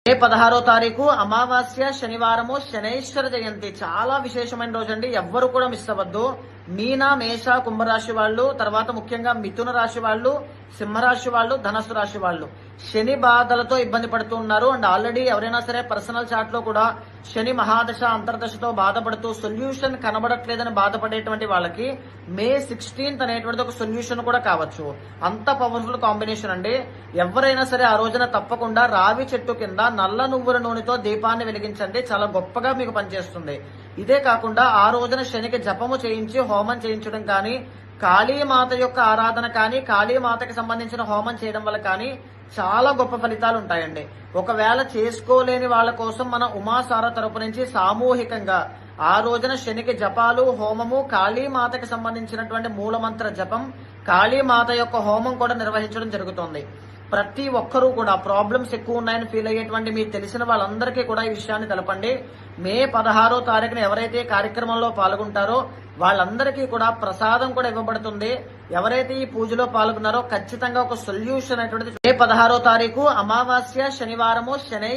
మే 16వ తారీఖు అమావాస్య శనివారము శనైశ్వర జయంతి. చాలా విశేషమైన రోజు అండి. ఎవ్వరు కూడా మిస్ అవ్వద్దు. మీన, మేష, కుంభరాశి వాళ్ళు, తర్వాత ముఖ్యంగా మిథున రాశి వాళ్ళు, సింహరాశి వాళ్ళు, ధనస్సు రాశి వాళ్ళు శని బాధలతో ఇబ్బంది పడుతూ ఉన్నారు. అండ్ ఆల్రెడీ ఎవరైనా సరే పర్సనల్ చాట్ లో కూడా శని మహాదశ అంతర్దశతో బాధపడుతూ సొల్యూషన్ కనబడట్లేదని బాధపడేటువంటి వాళ్ళకి మే 16th అనేటువంటిది ఒక సొల్యూషన్ కూడా కావచ్చు. అంత పవర్ఫుల్ కాంబినేషన్ అండి. ఎవరైనా సరే ఆ రోజున తప్పకుండా రావి చెట్టు కింద నల్ల నువ్వుల నూనెతో దీపాన్ని వెలిగించండి. చాలా గొప్పగా మీకు పనిచేస్తుంది. ఇదే కాకుండా ఆ రోజున శనికి జపము చేయించి హోమం చేయించడం కానీ, కాళీమాత యొక్క ఆరాధన కానీ, కాళీమాతకి సంబంధించిన హోమం చేయడం వల్ల కానీ చాలా గొప్ప ఫలితాలు ఉంటాయండి. ఒకవేళ చేసుకోలేని వాళ్ళ కోసం మన ఉమాసార తరపు నుంచి సామూహికంగా ఆ రోజున శనికి జపాలు, హోమము, కాళీమాతకి సంబంధించినటువంటి మూలమంత్ర జపం, కాళీమాత యొక్క హోమం కూడా నిర్వహించడం జరుగుతుంది. ప్రతి ఒక్కరూ కూడా ప్రాబ్లమ్స్ ఎక్కువ ఉన్నాయని ఫీల్ అయ్యేటువంటి మీకు తెలిసిన వాళ్ళందరికీ కూడా ఈ విషయాన్ని తెలపండి. మే 16వ తారీఖున ఎవరైతే కార్యక్రమంలో పాల్గొంటారో వాళ్ళందరికీ కూడా ప్రసాదం కూడా ఇవ్వబడుతుంది. ఎవరైతే ఈ పూజలో పాల్గొన్నారో ఖచ్చితంగా ఒక సొల్యూషన్ అనేటువంటిది. మే 16వ తారీఖు అమావాస్య శనివారము శనై